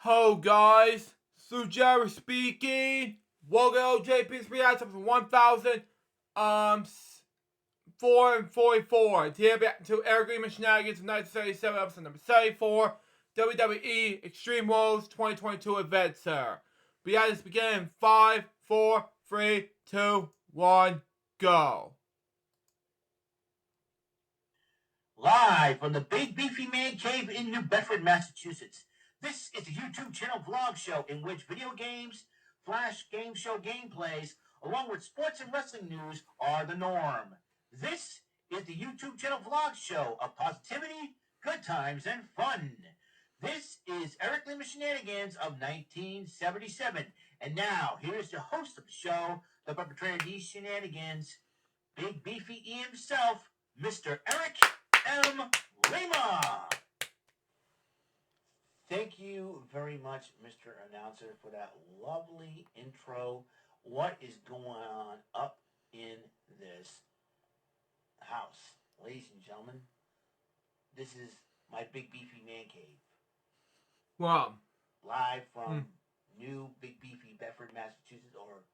Ho guys, Jerry speaking. Welcome to LJPCBM episode 1044. Here back to Lima Shenanigans 1977 episode number 74. WWE Extreme Rules 2022 event, sir. We had this begin in 5, 4, 3, 2, 1, go. Live from the Big Beefy Man Cave in New Bedford, Massachusetts. This is the YouTube channel vlog show in which video games, flash game show gameplays, along with sports and wrestling news are the norm. This is the YouTube channel vlog show of positivity, good times, and fun. This is Eric Lima Shenanigans of 1977. And now, here's the host of the show, the perpetrator of these shenanigans, Big Beefy E himself, Mr. Eric M. Lima. Thank you very much, Mr. Announcer, for that lovely intro. What is going on up in this house? Ladies and gentlemen, this is my Big Beefy Man Cave. Wow. Live from New Big Beefy Bedford, Massachusetts, or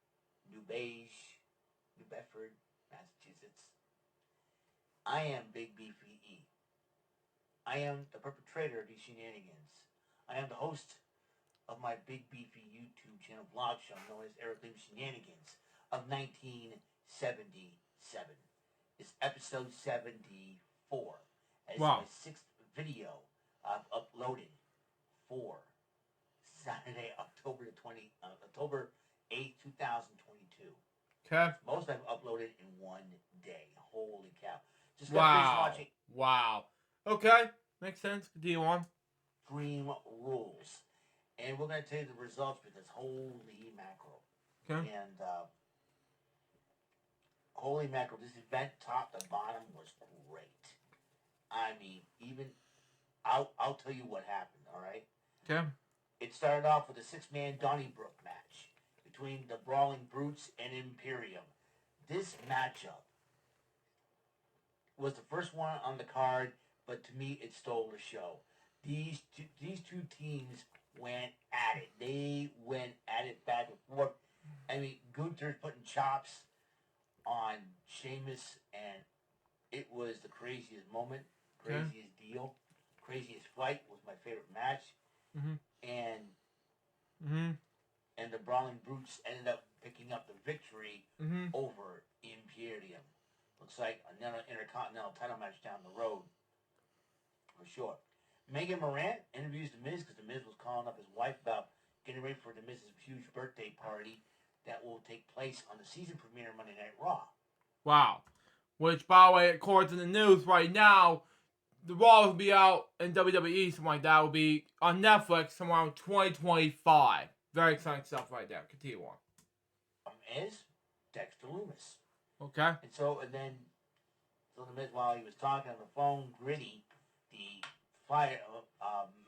New Beige, New Bedford, Massachusetts. I am Big Beefy E. I am the perpetrator of these shenanigans. I am the host of my Big Beefy YouTube channel vlog show known as Eric Lima Shenanigans of 1977. It's episode 74. It's Wow. my 6th video I've uploaded for Saturday, October 8th, 2022. Okay. Most I've uploaded in one day. Holy cow. Just got finished watching Wow. Okay. Makes sense. Continue on. Extreme Rules. And we're going to tell you the results because holy mackerel. Okay. And holy mackerel, this event top to bottom was great. I mean, even, I'll tell you what happened, all right? Okay. It started off with a 6-man Donnybrook match between the Brawling Brutes and Imperium. This matchup was the first one on the card, but to me, it stole the show. These two teams went at it. They went at it back and forth. I mean, Gunther's putting chops on Sheamus, and it was the craziest moment, craziest deal, craziest fight. Was my favorite match. And the Brawling Brutes ended up picking up the victory over Imperium. Looks like another Intercontinental title match down the road, for sure. Megan Morant interviews The Miz because The Miz was calling up his wife about getting ready for The Miz's huge birthday party that will take place on the season premiere of Monday Night Raw. Wow. Which, by the way, according to the news right now, the Raw will be out in WWE, something like that, will be on Netflix somewhere in 2025. Very exciting stuff right there. Continue on. Is Dexter Lumis. Okay. And then The Miz, while he was talking on the phone, Gritty, the Flyer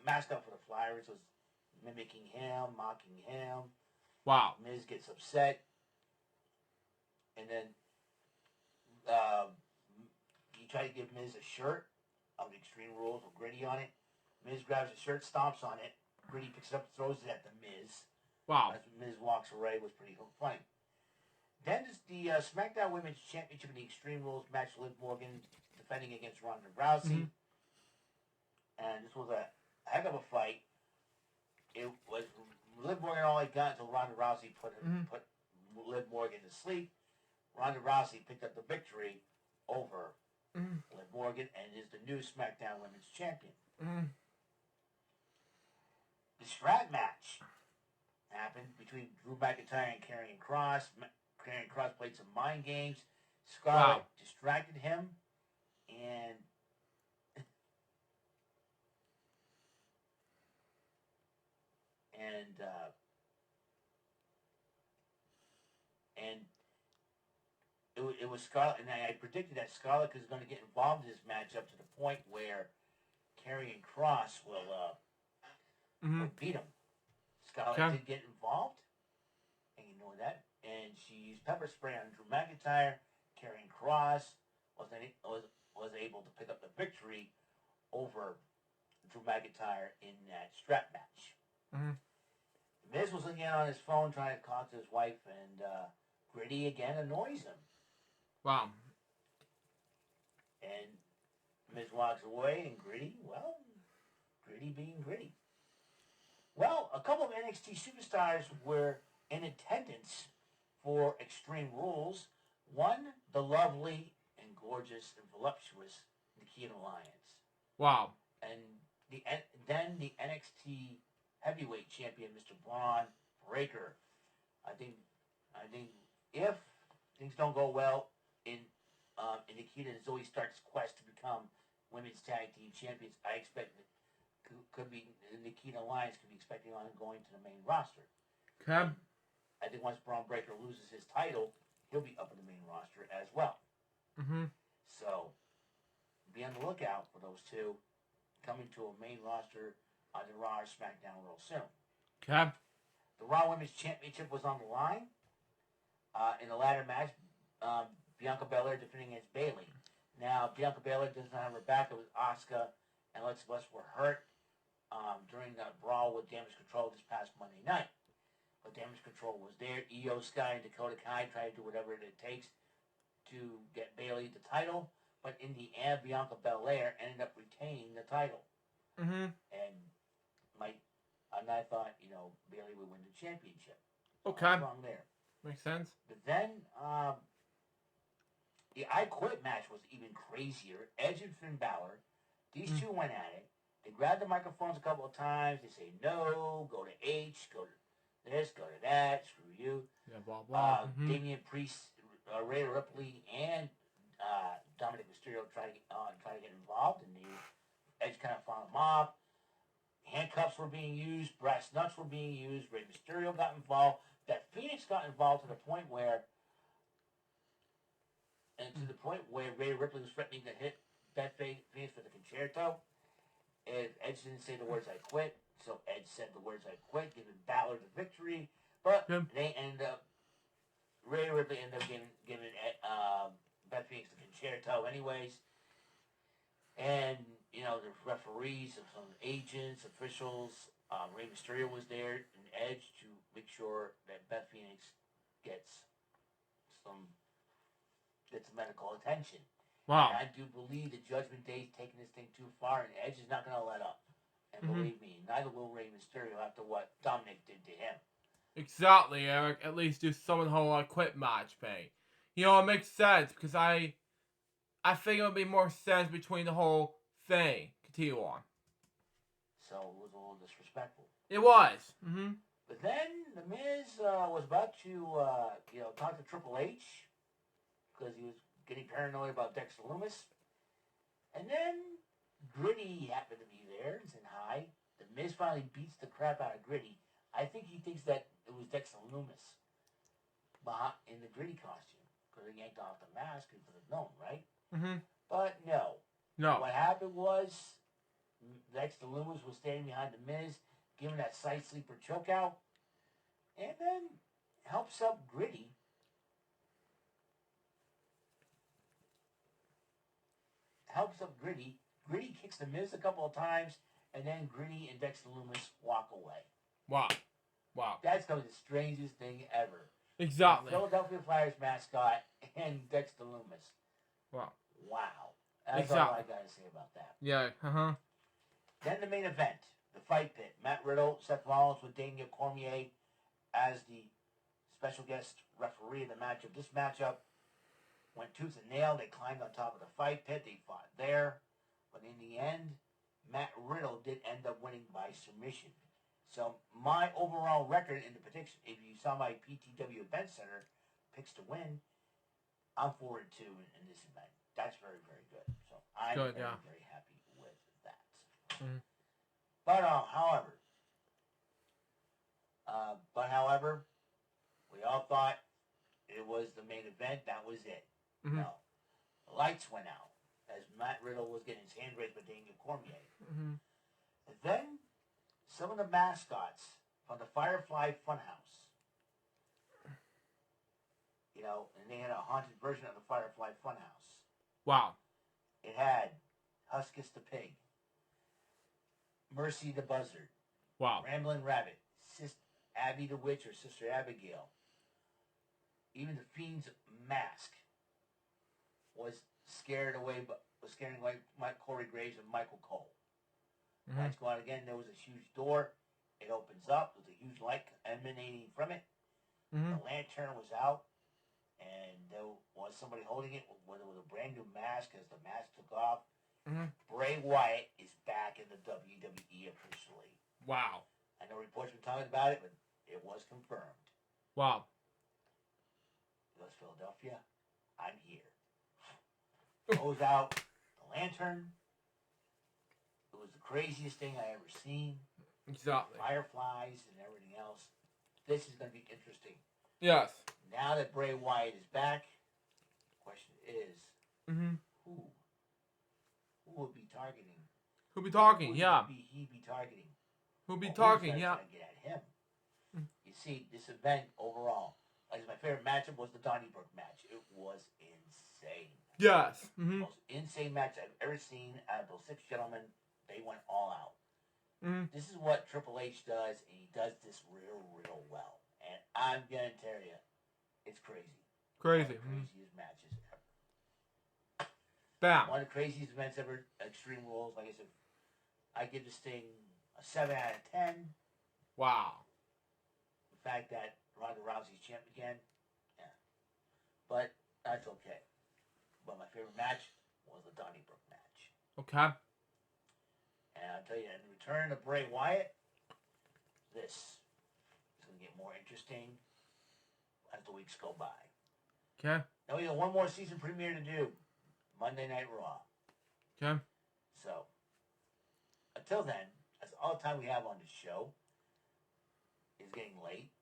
mascot for the Flyers, was mimicking him, mocking him. Wow. Miz gets upset, and then he tried to give Miz a shirt of Extreme Rules with Gritty on it. Miz grabs the shirt, stomps on it. Gritty picks it up, throws it at the Miz. Wow. As Miz walks away, was pretty funny. Then the SmackDown Women's Championship in the Extreme Rules match, Liv Morgan defending against Ronda Rousey. And this was a heck of a fight. It was Liv Morgan all he got until Ronda Rousey put Liv Morgan to sleep. Ronda Rousey picked up the victory over Liv Morgan and is the new SmackDown Women's Champion. The strap match happened between Drew McIntyre and Karrion Kross. Karrion Kross played some mind games. Scarlett distracted him, and it was Scarlett, and I predicted that Scarlett is going to get involved in this matchup to the point where Karrion Kross will beat him. Scarlett did get involved, and you know that. And she used pepper spray on Drew McIntyre. Karrion Kross was able to pick up the victory over Drew McIntyre in that strap match. Mm-hmm. Miz was looking on his phone trying to talk to his wife, and Gritty again annoys him. Wow. And Miz walks away, and Gritty being Gritty. Well, a couple of NXT superstars were in attendance for Extreme Rules. One, the lovely and gorgeous and voluptuous Nikita Lyons. Wow. And then the NXT heavyweight champion, Mr. Braun Breaker. I think if things don't go well in Nikita and Zoe Stark's quest to become women's tag team champions, I expect that could be Nikita Lyons could be expecting on going to the main roster. Okay. I think once Braun Breaker loses his title, he'll be up in the main roster as well. Mm-hmm. So be on the lookout for those two coming to a main roster on the Raw or SmackDown real soon. Okay. The Raw Women's Championship was on the line. In the ladder match, Bianca Belair defending against Bayley. Now, Bianca Belair does not have her back. It was Asuka and Alexa Bliss were hurt during the brawl with Damage Control this past Monday night. But Damage Control was there. Io Sky and Dakota Kai tried to do whatever it takes to get Bayley the title. But in the end, Bianca Belair ended up retaining the title. Mm-hmm. And I thought, Bayley would win the championship. Okay. Wrong there. Makes sense. But then, the I Quit match was even crazier. Edge and Finn Balor, these two went at it. They grabbed the microphones a couple of times. They say, no, go to H, go to this, go to that, screw you. Yeah, blah, blah. Damian Priest, Rhea Ripley, and Dominic Mysterio try to get involved, and the Edge kind of fought them off. Handcuffs were being used, brass nuts were being used, Rey Mysterio got involved. That Phoenix got involved to the point where Rhea Ripley was threatening to hit Beth Phoenix with a concerto. And Edge didn't say the words "I quit," so Edge said the words "I quit," giving Balor the victory. But they ended up, Rhea Ripley ended up giving Beth Phoenix the concerto anyways. And, the referees, some agents, officials, Rey Mysterio was there, and Edge to make sure that Beth Phoenix gets medical attention. Wow. And I do believe the Judgment Day is taking this thing too far, and Edge is not going to let up. And believe me, neither will Rey Mysterio after what Dominic did to him. Exactly, Eric. At least do some of the whole I Quit match thing. It makes sense because I think it would be more sense between the whole thing. Continue on. So it was a little disrespectful. It was. Mm-hmm. But then The Miz was about to, talk to Triple H because he was getting paranoid about Dexter Lumis. And then Gritty happened to be there and said hi. The Miz finally beats the crap out of Gritty. I think he thinks that it was Dexter Lumis in the Gritty costume because he yanked off the mask and could have known, right? Mm-hmm. But no. No. What happened was Dexter Lumis was standing behind The Miz, giving that side sleeper chokeout, and then helps up Gritty. Gritty kicks The Miz a couple of times, and then Gritty and Dexter Lumis walk away. Wow. That's going to be the strangest thing ever. Exactly. The Philadelphia Flyers mascot and Dexter Lumis. Wow. That's all I got to say about that. Yeah. Uh-huh. Then the main event, the Fight Pit. Matt Riddle, Seth Rollins with Daniel Cormier as the special guest referee in the matchup. This matchup went tooth and nail. They climbed on top of the Fight Pit. They fought there. But in the end, Matt Riddle did end up winning by submission. So my overall record in the prediction, if you saw my PTW Event Center picks to win, I'm 4-2 in this event. That's very, very good. So I'm very, very happy with that. Mm-hmm. But however, we all thought it was the main event. That was it. Mm-hmm. No, the lights went out as Matt Riddle was getting his hand raised by Daniel Cormier. Mm-hmm. And then some of the mascots from the Firefly Funhouse, and they had a haunted version of the Firefly Funhouse. Wow. It had Huskus the Pig, Mercy the Buzzard, Wow. Ramblin' Rabbit, Abby the Witch or Sister Abigail. Even the Fiend's mask was scaring away Corey Graves and Michael Cole. Lights go out again. There was a huge door. It opens up with a huge light emanating from it. The lantern was out, and there was somebody holding it with a brand new mask. As the mask took off, Bray Wyatt is back in the WWE officially. Wow. I know reports been talking about it, but it was confirmed. Wow. Goes Philadelphia. I'm here. Goes out the lantern. It was the craziest thing I ever seen. Exactly. Fireflies and everything else. This is going to be interesting. Yes. Now that Bray Wyatt is back, the question is, who would be targeting? Who'll be talking? Yeah. He be targeting? Who'll be talking? Who's Yeah. trying to get at him? You see, this event overall, like my favorite matchup was the Donnybrook match. It was insane. Yes. Most insane match I've ever seen out of those 6 gentlemen. They went all out. This is what Triple H does, and he does this real well. And I'm gonna tell you, it's crazy. Crazy. One of the craziest matches ever. Bam. One of the craziest events ever. Extreme Rules. Like I said, I give this thing a 7 out of 10. Wow. The fact that Ronda Rousey's champ again, yeah. But that's okay. But my favorite match was the Donnybrook match. Okay. And I'll tell you, in return of Bray Wyatt, this is going to get more interesting as the weeks go by. Okay. Now we got one more season premiere to do. Monday Night Raw. Okay. So, until then, that's all the time we have on this show. It's getting late.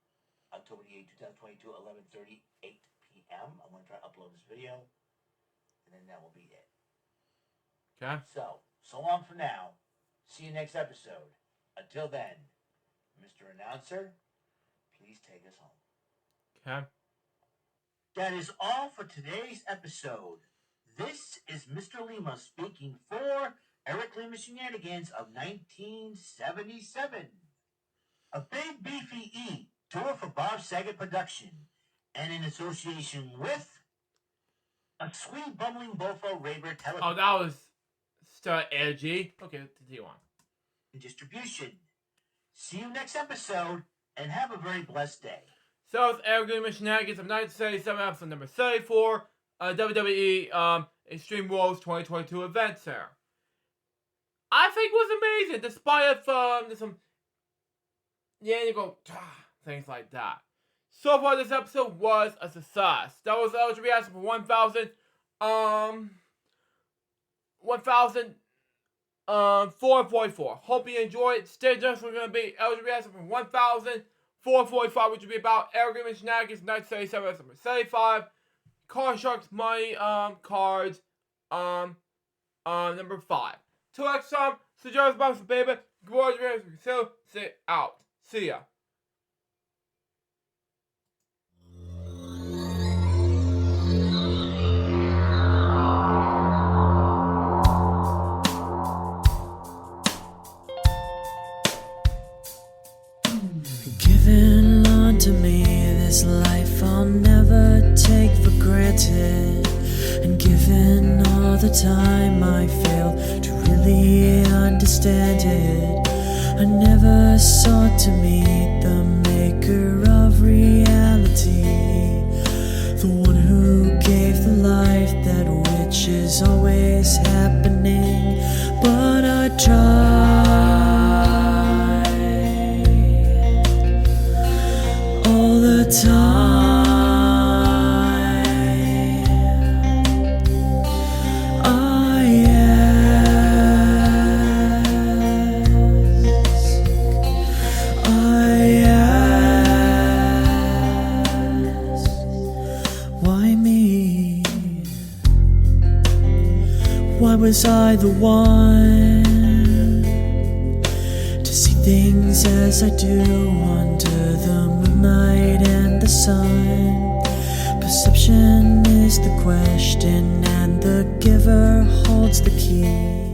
October the 8th, 2022, 11:38 p.m. I'm going to try to upload this video. And then that will be it. Okay. So long for now. See you next episode. Until then, Mr. Announcer, please take us home. Okay. That is all for today's episode. This is Mr. Lima speaking for Eric Lima Shenanigans of 1977. A Big Beefy E tour for Bob Saget production, and in association with a sweet bumbling bofo raver television. Oh, that was Star LG. Okay, continue on. Distribution. See you next episode, and have a very blessed day. So it's Eric Lima Shenanigans of 1977, episode number 34, WWE Extreme Rules 2022 event, sir. I think it was amazing, despite some things like that. So far, this episode was a success. That was LJPCBM asking for 1,444. Hope you enjoyed. Stay tuned for going to be LJPCBM asking for 1,445, which will be about Eric Lima Shenanigans 1977, episode number 75. Card Sharks Money cards number 5. Till next time, suggest box for baby. Gorgeous, so sit out. See ya. Given unto me this life I'll never take for granted, and given all the time I failed to really understand it, I never sought to meet the maker of reality, the one who gave the life that which is always happening, but I tried all the time. Why was I the one to see things as I do under the moonlight and the sun? Perception is the question, and the giver holds the key.